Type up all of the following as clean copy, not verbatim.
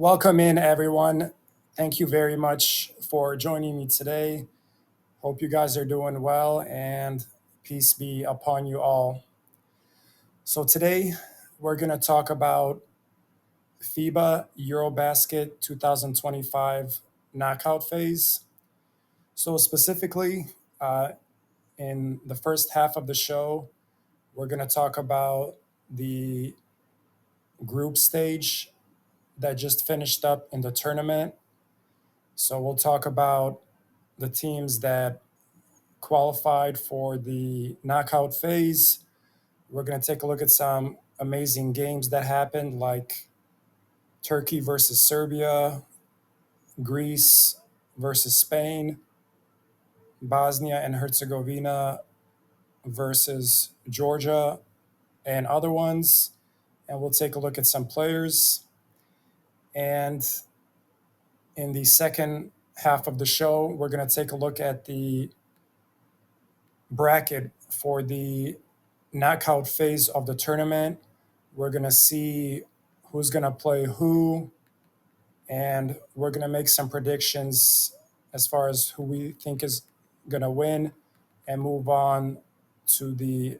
Welcome in, everyone. Thank you very much for joining me today. Hope you guys are doing well and peace be upon you all. So, today we're going to talk about FIBA EuroBasket 2025 knockout phase. So, specifically, uh, in the first half of the show, we're going to talk about the group stage that just finished up in the tournament. So, we'll talk about the teams that qualified for the knockout phase. We're going to take a look at some amazing games that happened, like Turkey versus Serbia, Greece versus Spain, Bosnia and Herzegovina versus Georgia, and other ones. And we'll take a look at some players. And in the second half of the show, we're going to take a look at the bracket for the knockout phase of the tournament. We're going to see who's going to play who, and we're going to make some predictions as far as who we think is going to win and move on to the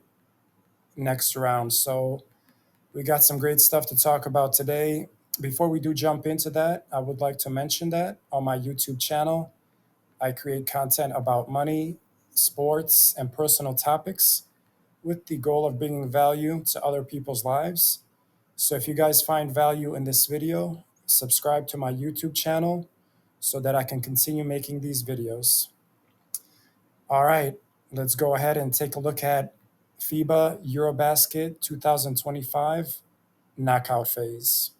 next round. So, we got some great stuff to talk about today. Before we do jump into that, I would like to mention that on my YouTube channel, I create content about money, sports, and personal topics with the goal of bringing value to other people's lives. So if you guys find value in this video, subscribe to my YouTube channel so that I can continue making these videos. All right, let's go ahead and take a look at FIBA EuroBasket 2025 knockout phase.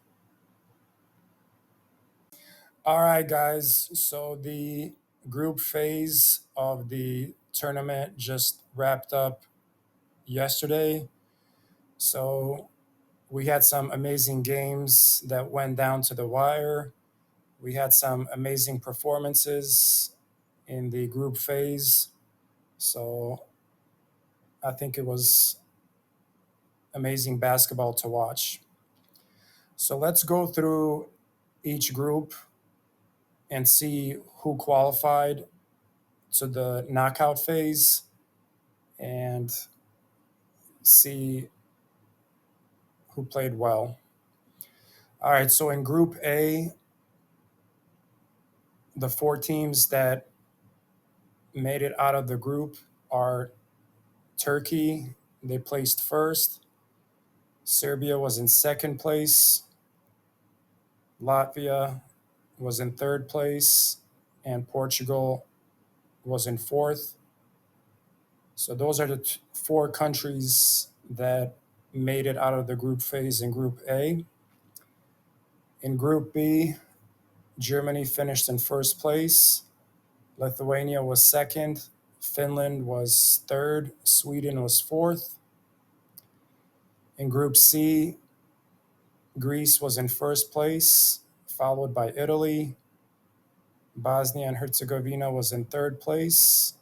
All right, guys, so the group phase of the tournament just wrapped up yesterday. So we had some amazing games that went down to the wire. We had some amazing performances in the group phase. So I think it was amazing basketball to watch. So let's go through each group and see who qualified to the knockout phase and see who played well. All right, so in Group A, the four teams that made it out of the group are Turkey, they placed first. Serbia was in second place. Latvia was in third place. And Portugal was in fourth. So those are the four countries that made it out of the group phase in Group A. In Group B, Germany finished in first place. Lithuania was second. Finland was third. Sweden was fourth. In Group C, Greece was in first place, followed by Italy. Bosnia and Herzegovina was in third place,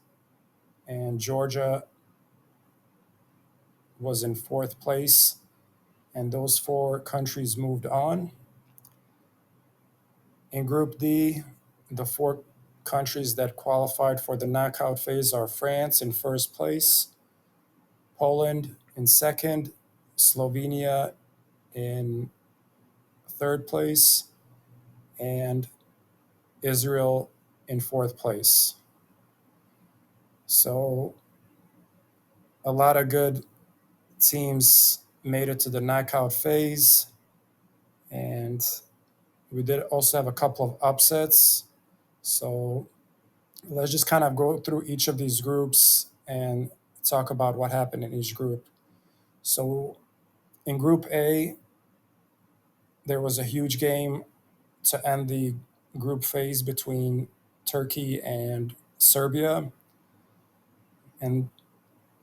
and Georgia was in fourth place. And those four countries moved on. In Group D, the four countries that qualified for the knockout phase are France in first place, Poland in second, Slovenia in third place, and Israel in fourth place. So a lot of good teams made it to the knockout phase, and we did also have a couple of upsets. So let's just kind of go through each of these groups and talk about what happened in each group. So in Group A, there was a huge game to end the group phase between Turkey and Serbia. And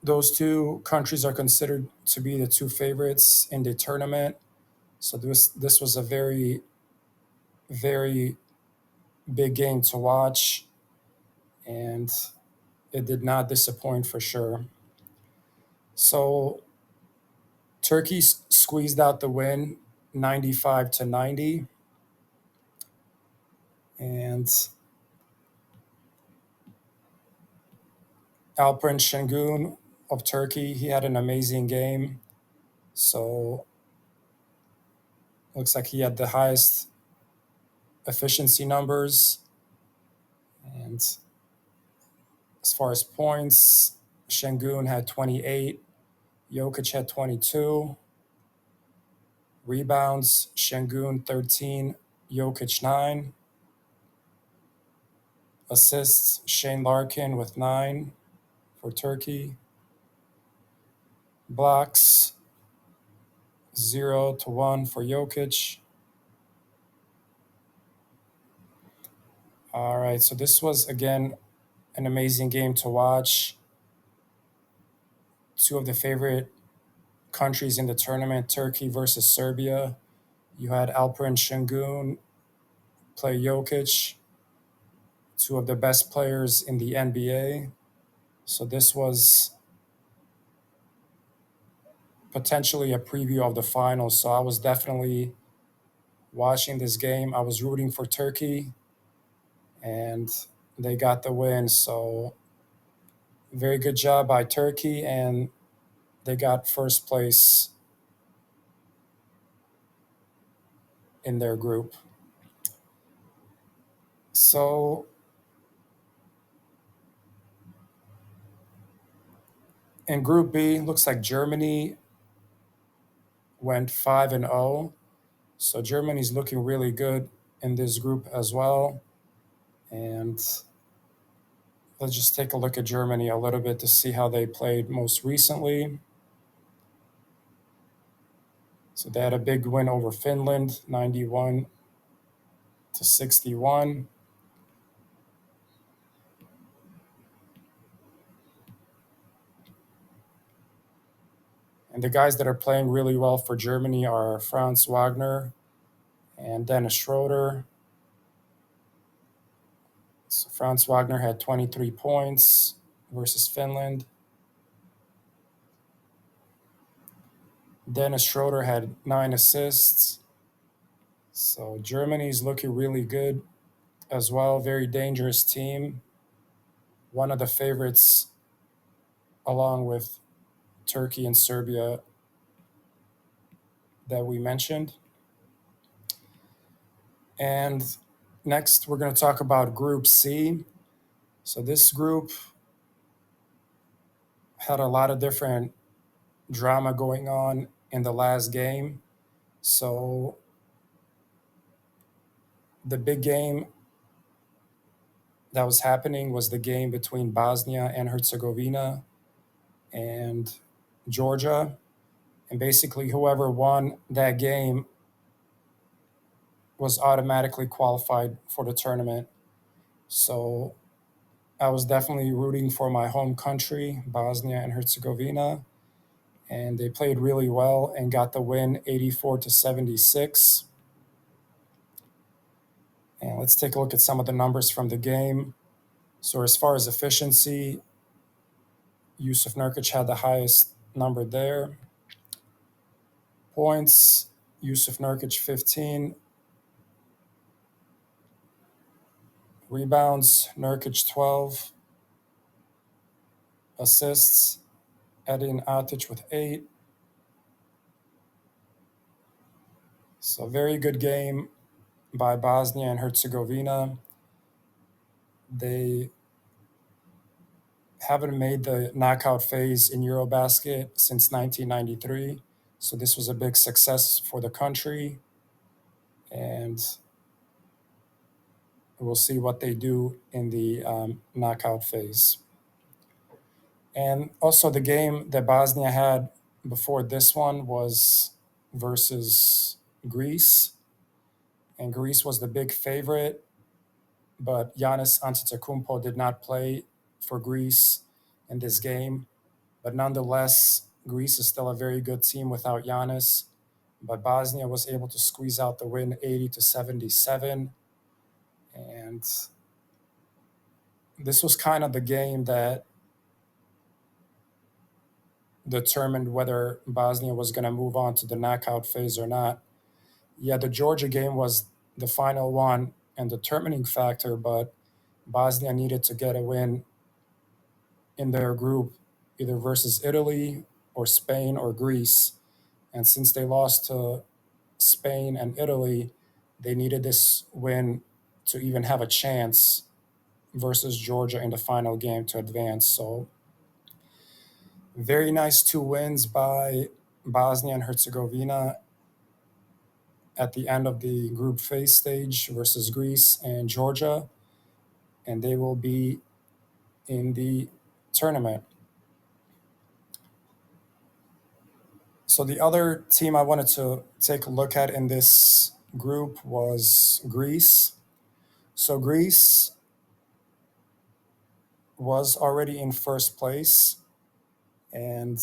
those two countries are considered to be the two favorites in the tournament. So this was a very, very big game to watch, and it did not disappoint for sure. So Turkey squeezed out the win 95-90. And Alperen Şengün of Turkey, he had an amazing game. So looks like he had the highest efficiency numbers. And as far as points, Şengün had 28, Jokic had 22. Rebounds, Şengün 13, Jokic 9. Assists, Shane Larkin with 9 for Turkey. Blocks, 0 to 1 for Jokic. All right, so this was, again, an amazing game to watch. Two of the favorite countries in the tournament, Turkey versus Serbia. You had Alperen Şengün play Jokic, two of the best players in the NBA. So this was potentially a preview of the finals. So I was definitely watching this game. I was rooting for Turkey, and they got the win. So very good job by Turkey, and they got first place in their group. So in Group B, looks like Germany went 5-0. So Germany's looking really good in this group as well. And let's just take a look at Germany a little bit to see how they played most recently. So they had a big win over Finland, 91-61. And the guys that are playing really well for Germany are Franz Wagner and Dennis Schroeder. So Franz Wagner had 23 points versus Finland. Dennis Schroeder had 9 assists. So Germany's looking really good as well. Very dangerous team. One of the favorites, along with Turkey and Serbia, that we mentioned. And next, we're going to talk about Group C. So this group had a lot of different drama going on in the last game. So the big game that was happening was the game between Bosnia and Herzegovina and Georgia. And basically, whoever won that game was automatically qualified for the tournament. So I was definitely rooting for my home country, Bosnia and Herzegovina. And they played really well and got the win 84-76. And let's take a look at some of the numbers from the game. So as far as efficiency, Yusuf Nurkic had the highest number there. Points, Yusuf Nurkic 15. Rebounds, Nurkic 12. Assists, Edin Atic with 8. So very good game by Bosnia and Herzegovina. They haven't made the knockout phase in EuroBasket since 1993. So this was a big success for the country. And we'll see what they do in the knockout phase. And also the game that Bosnia had before this one was versus Greece. And Greece was the big favorite, but Giannis Antetokounmpo did not play for Greece in this game. But nonetheless, Greece is still a very good team without Giannis. But Bosnia was able to squeeze out the win 80-77. And this was kind of the game that determined whether Bosnia was going to move on to the knockout phase or not. Yeah, the Georgia game was the final one, and determining factor, but Bosnia needed to get a win in their group, either versus Italy or Spain or Greece. And since they lost to Spain and Italy, they needed this win to even have a chance versus Georgia in the final game to advance. So, very nice two wins by Bosnia and Herzegovina at the end of the group phase stage versus Greece and Georgia, and they will be in the tournament. So the other team I wanted to take a look at in this group was Greece. So Greece was already in first place, and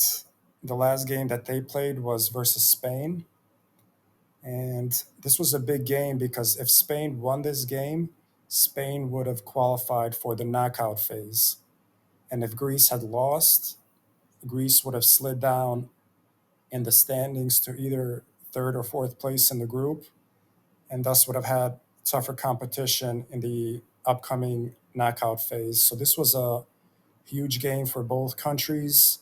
the last game that they played was versus Spain. And this was a big game because if Spain won this game, Spain would have qualified for the knockout phase. And if Greece had lost, Greece would have slid down in the standings to either third or fourth place in the group, and thus would have had tougher competition in the upcoming knockout phase. So this was a huge game for both countries.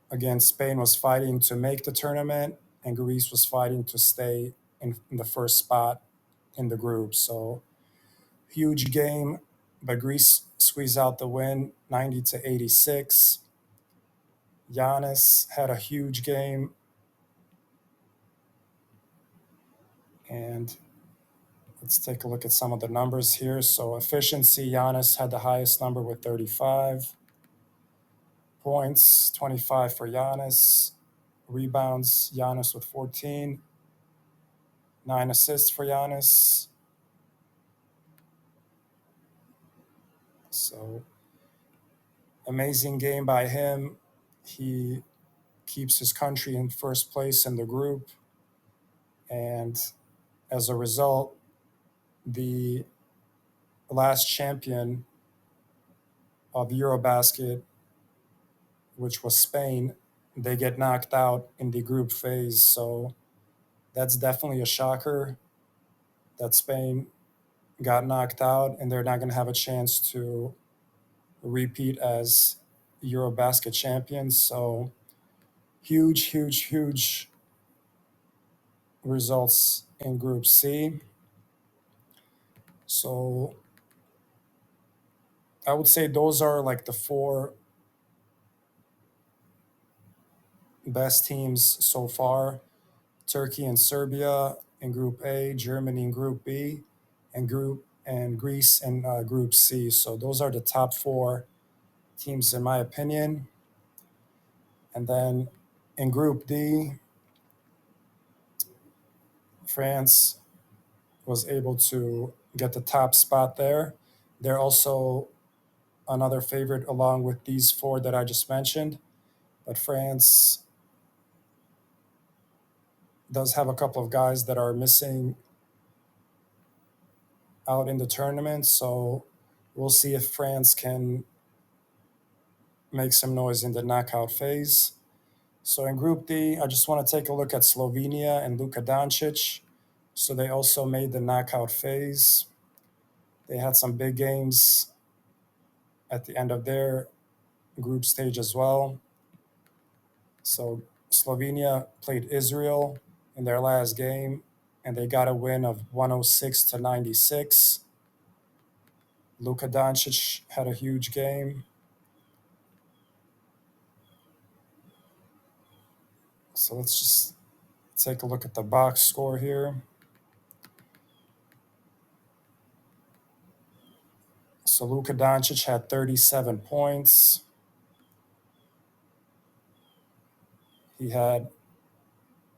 Again, Spain was fighting to make the tournament, and Greece was fighting to stay in the first spot in the group. So huge game, but Greece squeezed out the win, 90-86. Giannis had a huge game, and let's take a look at some of the numbers here. So efficiency, Giannis had the highest number with 35 points, 25 for Giannis. Rebounds, Giannis with 14, 9 assists for Giannis. So amazing game by him. He keeps his country in first place in the group, and as a result, the last champion of EuroBasket, which was Spain, they get knocked out in the group phase. So that's definitely a shocker that Spain got knocked out and they're not going to have a chance to repeat as EuroBasket champions. So huge, huge, huge results in Group C. So I would say those are like the four best teams so far. Turkey and Serbia in Group A, Germany in Group B, and Greece in Group C. So those are the top four teams in my opinion. And then in Group D, France was able to get the top spot there. They're also another favorite along with these four that I just mentioned. But France does have a couple of guys that are missing out in the tournament. So we'll see if France can make some noise in the knockout phase. So in Group D, I just want to take a look at Slovenia and Luka Doncic. So they also made the knockout phase. They had some big games at the end of their group stage as well. So Slovenia played Israel in their last game, and they got a win of 106-96. Luka Doncic had a huge game. So let's just take a look at the box score here. So Luka Doncic had 37 points. He had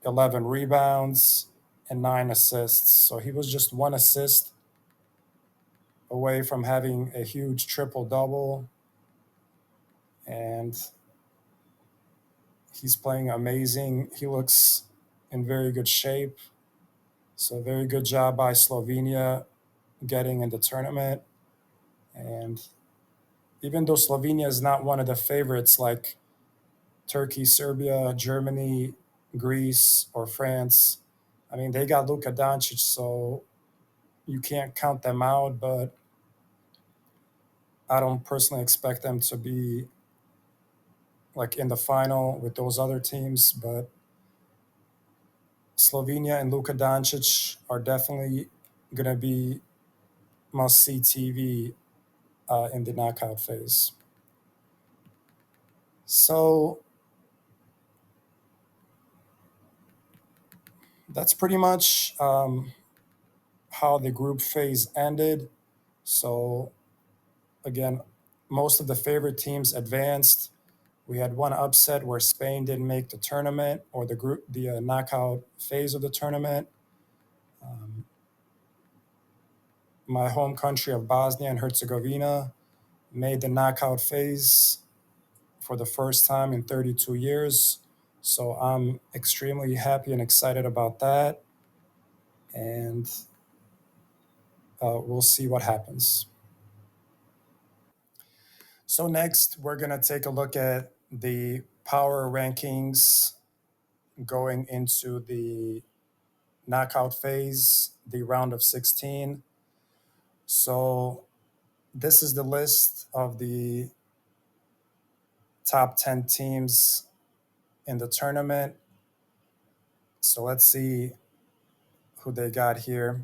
11 rebounds and 9 assists. So he was just 1 assist away from having a huge triple-double. And he's playing amazing. He looks in very good shape. So very good job by Slovenia getting in the tournament. And even though Slovenia is not one of the favorites like Turkey, Serbia, Germany, Greece, or France, I mean, they got Luka Doncic, so you can't count them out, but I don't personally expect them to be like in the final with those other teams. But Slovenia and Luka Doncic are definitely going to be must see TV in the knockout phase. So that's pretty much how the group phase ended. So again, most of the favorite teams advanced. We had one upset where Spain didn't make the tournament or the knockout phase of the tournament. Um, my home country of Bosnia and Herzegovina made the knockout phase for the first time in 32 years. So I'm extremely happy and excited about that. And we'll see what happens. So, next, we're going to take a look at the power rankings going into the knockout phase, the round of 16. So, this is the list of the top 10 teams in the tournament. So, let's see who they got here.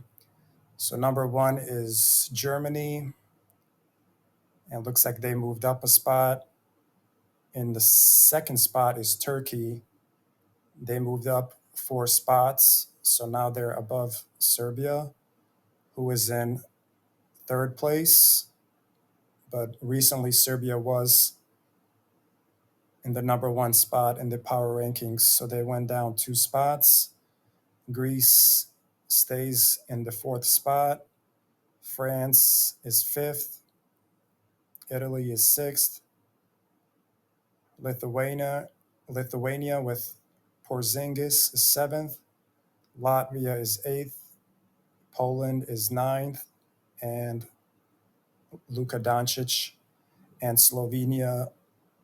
So, number one is Germany. And it looks like they moved up a spot. In the second spot is Turkey. They moved up 4 spots. So now they're above Serbia, who is in third place. But recently, Serbia was in the number one spot in the power rankings. So they went down 2 spots. Greece stays in the fourth spot. France is fifth. Italy is sixth. Lithuania with Porzingis is seventh. Latvia is eighth. Poland is ninth. And Luka Doncic and Slovenia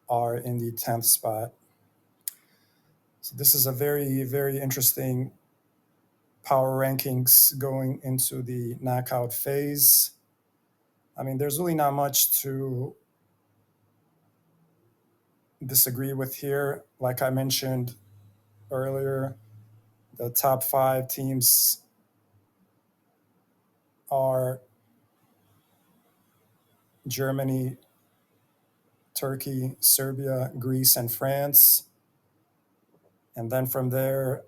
are in the 10th spot. So this is a very, very interesting power rankings going into the knockout phase. I mean, there's really not much to disagree with here. Like I mentioned earlier, the top 5 teams are Germany, Turkey, Serbia, Greece, and France. And then from there,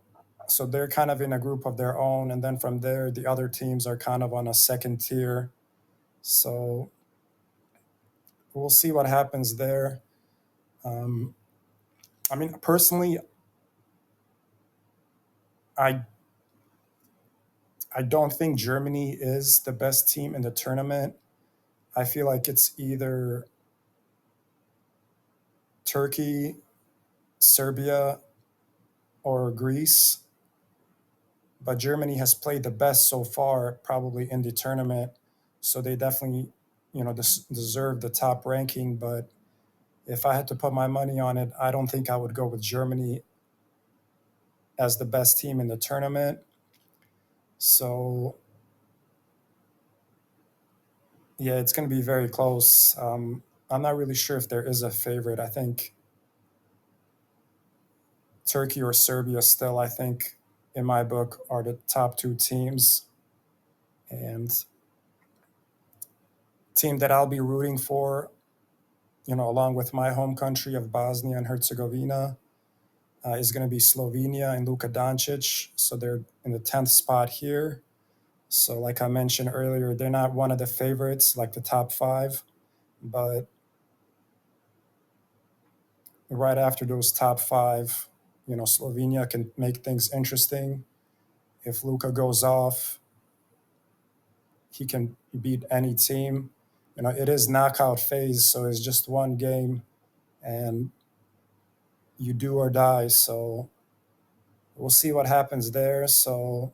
so they're kind of in a group of their own. And then from there, the other teams are kind of on a second tier. So we'll see what happens there. Um, I mean, personally, I I don't think Germany is the best team in the tournament. I feel like it's either Turkey, Serbia, or Greece. But Germany has played the best so far, probably in the tournament. So they definitely, deserve the top ranking. But if I had to put my money on it, I don't think I would go with Germany as the best team in the tournament. So yeah, it's going to be very close. I'm not really sure if there is a favorite. I think Turkey or Serbia still, I think, in my book, are the top 2 teams. And team that I'll be rooting for, along with my home country of Bosnia and Herzegovina, is going to be Slovenia and Luka Doncic. So they're in the 10th spot here. So, like I mentioned earlier, they're not one of the favorites, like the top 5, but right after those top 5, Slovenia can make things interesting. If Luka goes off, he can beat any team. It is knockout phase, so it's just one game, and you do or die. So we'll see what happens there. So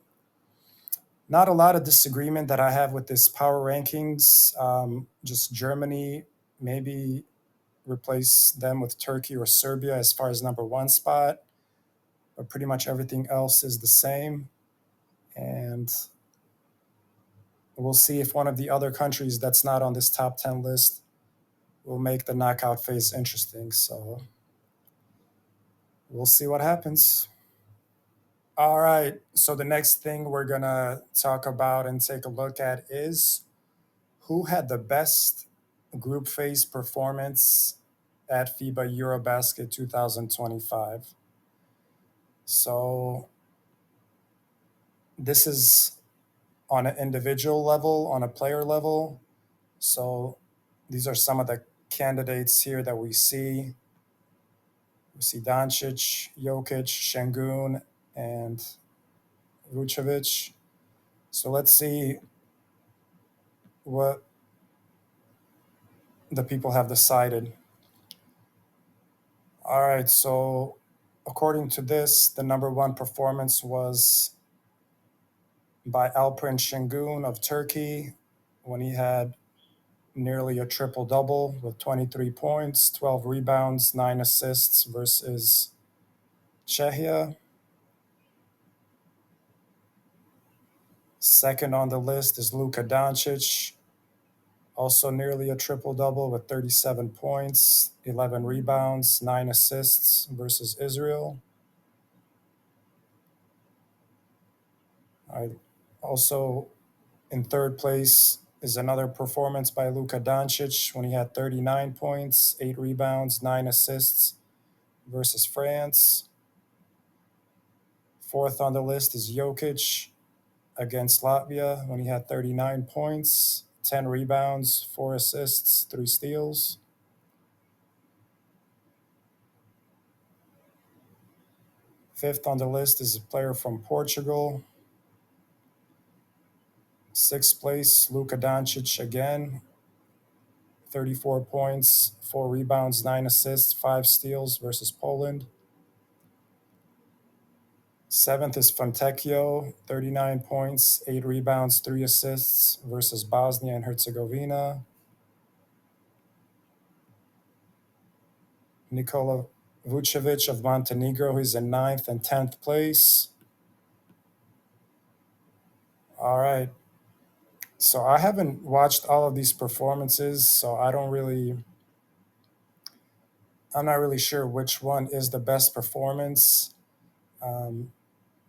not a lot of disagreement that I have with this power rankings. Just Germany, maybe replace them with Turkey or Serbia as far as number one spot, but pretty much everything else is the same. And we'll see if one of the other countries that's not on this top 10 list will make the knockout phase interesting. So we'll see what happens. All right. So the next thing we're going to talk about and take a look at is who had the best group phase performance at FIBA EuroBasket 2025. So this is on an individual level, on a player level. So these are some of the candidates here that we see. We see Doncic, Jokic, Şengün, and Vucevic. So let's see what the people have decided. All right, so according to this, the number one performance was by Alperen Şengün of Turkey when he had nearly a triple double with 23 points, 12 rebounds, 9 assists versus Czechia. Second on the list is Luka Doncic, also nearly a triple double with 37 points, 11 rebounds, 9 assists versus Israel. I also in third place is another performance by Luka Doncic when he had 39 points, 8 rebounds, 9 assists versus France. Fourth on the list is Jokic against Latvia when he had 39 points, 10 rebounds, 4 assists, 3 steals. Fifth on the list is a player from Portugal. Sixth place, Luka Doncic again, 34 points, 4 rebounds, 9 assists, 5 steals versus Poland. Seventh is Fontecchio, 39 points, 8 rebounds, 3 assists versus Bosnia and Herzegovina. Nikola Vucevic of Montenegro, he's in 9th and 10th place. All right. So I haven't watched all of these performances, so I'm not really sure which one is the best performance.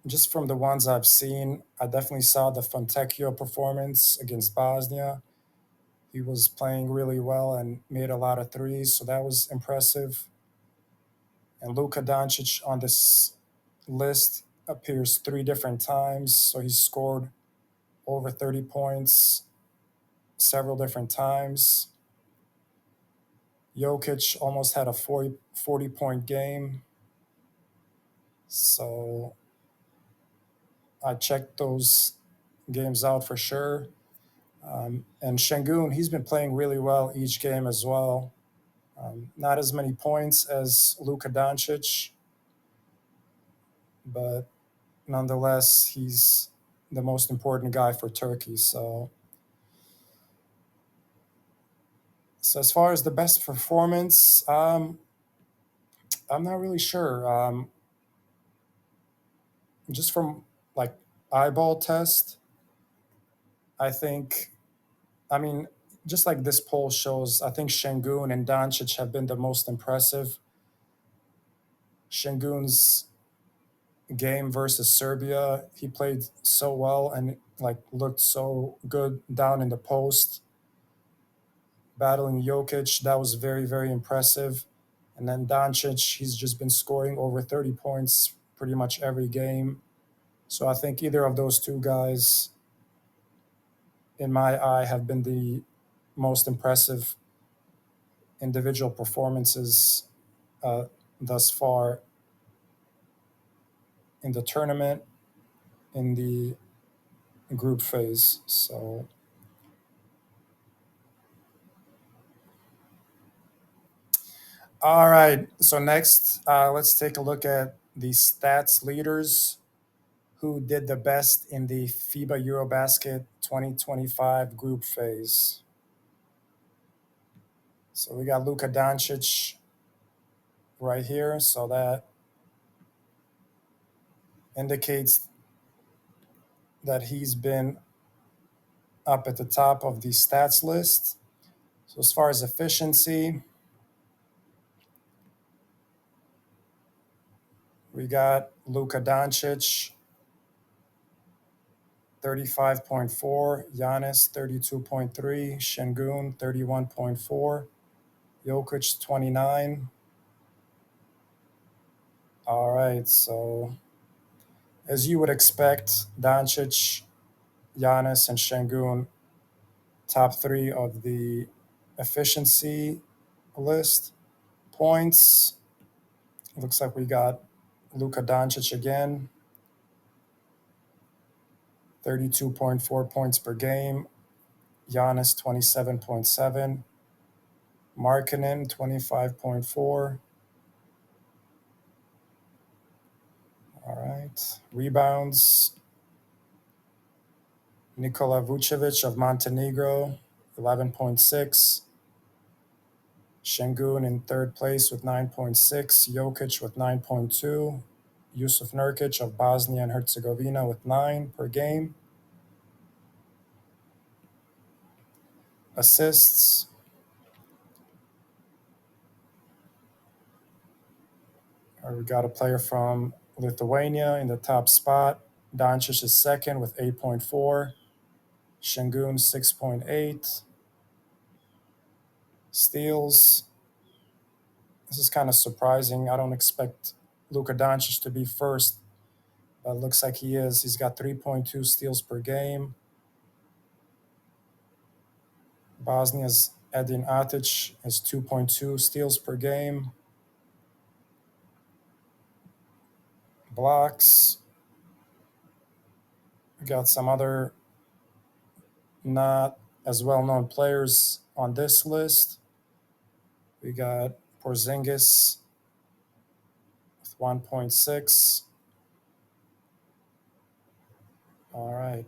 Just from the ones I've seen, I definitely saw the Fontecchio performance against Bosnia. He was playing really well and made a lot of threes, so that was impressive. And Luka Doncic on this list appears 3 different times, so he scored over 30 points several different times. Jokic almost had a 40 point game. So I checked those games out for sure. And Şengün, he's been playing really well each game as well. Not as many points as Luka Doncic, but nonetheless, he's the most important guy for Turkey. So as far as the best performance, I'm not really sure. Just from like eyeball test, I think, I mean, just like this poll shows, I think Şengün and Doncic have been the most impressive. Şengün's game versus Serbia, he played so well and like looked so good down in the post, battling Jokic. That was very, very impressive. And then Doncic, he's just been scoring over 30 points pretty much every game. So I think either of those two guys, in my eye, have been the most impressive individual performances thus far in the tournament, in the group phase. So, all right. So next, let's take a look at the stats leaders who did the best in the FIBA EuroBasket 2025 group phase. So we got Luka Doncic right here. So that indicates that he's been up at the top of the stats list. So as far as efficiency, we got Luka Doncic, 35.4, Giannis, 32.3, Şengün, 31.4, Jokic, 29. All right, so as you would expect, Doncic, Giannis, and Şengün, top three of the efficiency list. Points, looks like we got Luka Doncic again, 32.4 points per game. Giannis, 27.7. Markkanen, 25.4. All right. Rebounds, Nikola Vucevic of Montenegro, 11.6. Şengün in third place with 9.6. Jokic with 9.2. Yusuf Nurkic of Bosnia and Herzegovina with 9 per game. Assists, we got a player from Lithuania in the top spot. Doncic is second with 8.4. Şengün, 6.8. Steals, this is kind of surprising. I don't expect Luka Doncic to be first, but it looks like he is. He's got 3.2 steals per game. Bosnia's Edin Atic has 2.2 steals per game. Blocks, we got some other not as well-known players on this list. We got Porzingis with 1.6. All right.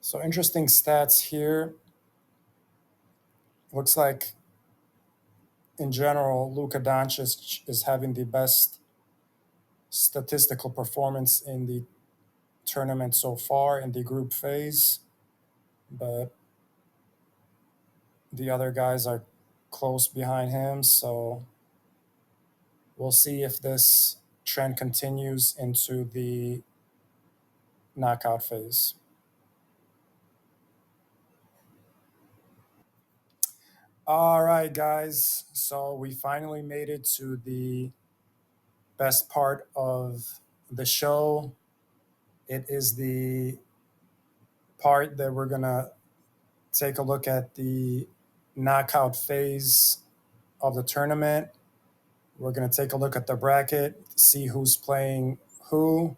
So interesting stats here. Looks like in general, Luka Doncic is having the best statistical performance in the tournament so far in the group phase, but the other guys are close behind him. So we'll see if this trend continues into the knockout phase. All right, guys. So we finally made it to the best part of the show. It is the part that we're going to take a look at the knockout phase of the tournament. We're going to take a look at the bracket, see who's playing who,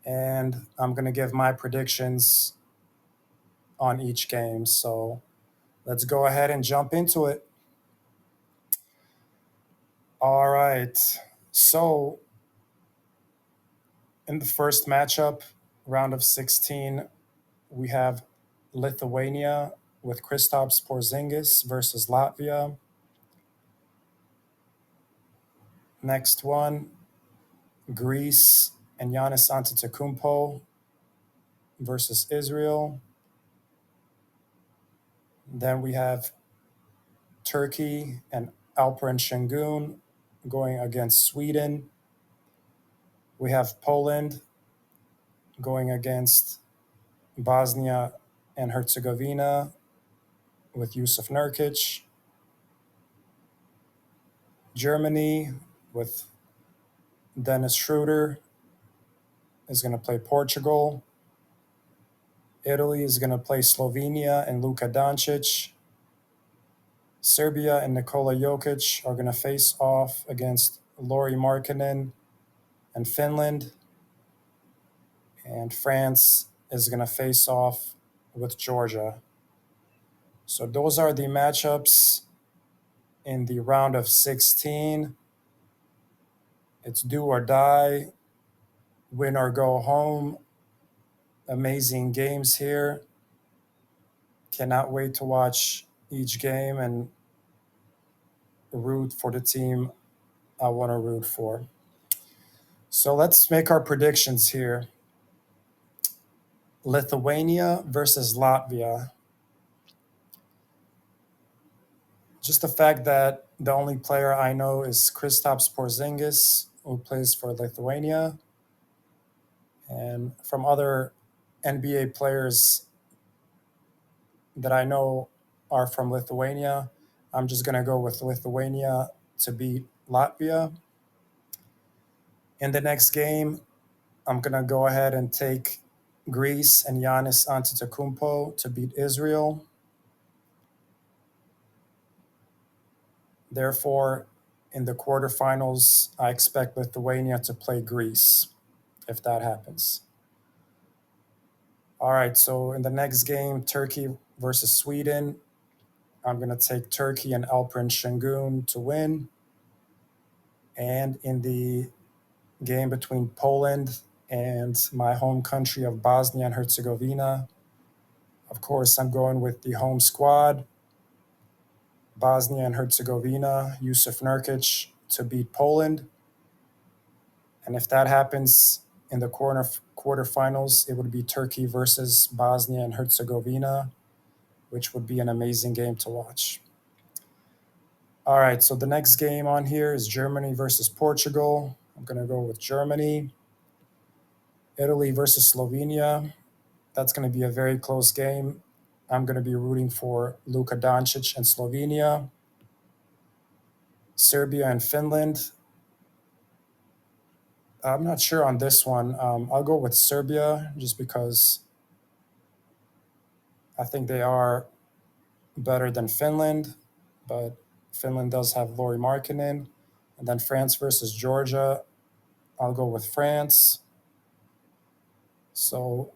and I'm going to give my predictions on each game. So let's go ahead and jump into it. All right. So in the first matchup, round of 16, we have Lithuania with Kristaps Porzingis versus Latvia. Next one, Greece and Giannis Antetokounmpo versus Israel. Then we have Turkey and Alperen Şengün going against Sweden. We have Poland going against Bosnia and Herzegovina with Yusuf Nurkic. Germany with Dennis Schroeder is going to play Portugal. Italy is going to play Slovenia and Luka Doncic. Serbia and Nikola Jokic are going to face off against Lauri Markkanen and Finland. And France is going to face off with Georgia. So those are the matchups in the round of 16. It's do or die, win or go home. Amazing games here. Cannot wait to watch each game and root for the team I want to root for. So let's make our predictions here. Lithuania versus Latvia. Just the fact that the only player I know is Kristaps Porzingis, who plays for Lithuania, and from other NBA players that I know are from Lithuania, I'm just going to go with Lithuania to beat Latvia. In the next game, I'm going to go ahead and take Greece and Giannis Antetokounmpo to beat Israel. Therefore, in the quarterfinals, I expect Lithuania to play Greece if that happens. All right, so in the next game, Turkey versus Sweden, I'm going to take Turkey and Alperen Şengün to win. And in the game between Poland and my home country of Bosnia and Herzegovina, of course, I'm going with the home squad, Bosnia and Herzegovina, Yusuf Nurkic to beat Poland. And if that happens in the quarterfinals, it would be Turkey versus Bosnia and Herzegovina, which would be an amazing game to watch. All right, so the next game on here is Germany versus Portugal. I'm going to go with Germany. Italy versus Slovenia. That's going to be a very close game. I'm going to be rooting for Luka Doncic and Slovenia. Serbia and Finland. I'm not sure on this one. I'll go with Serbia just because I think they are better than Finland, but Finland does have Lauri Markkanen. And then France versus Georgia. I'll go with France. So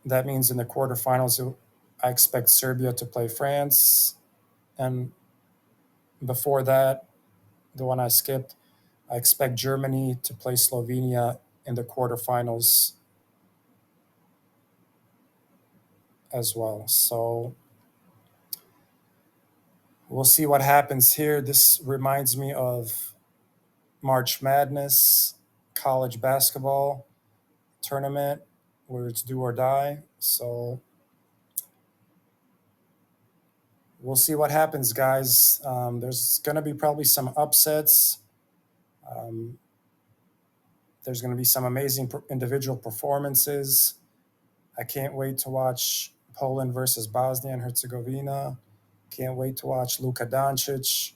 that means in the quarterfinals, I expect Serbia to play France. And before that, the one I skipped, I expect Germany to play Slovenia in the quarterfinals as well. So we'll see what happens here. This reminds me of March Madness, college basketball tournament where it's do or die. So we'll see what happens, guys. There's going to be probably some upsets. There's going to be some amazing individual performances. I can't wait to watch Poland versus Bosnia and Herzegovina. Can't wait to watch Luka Doncic.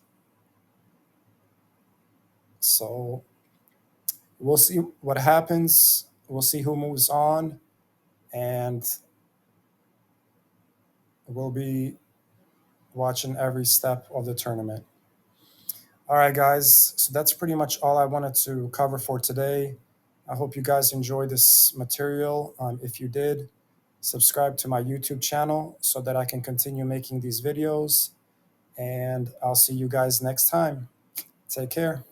So we'll see what happens. We'll see who moves on. And we'll be watching every step of the tournament. All right, guys. So that's pretty much all I wanted to cover for today. I hope you guys enjoyed this material. If you did, subscribe to my YouTube channel so that I can continue making these videos. And I'll see you guys next time. Take care.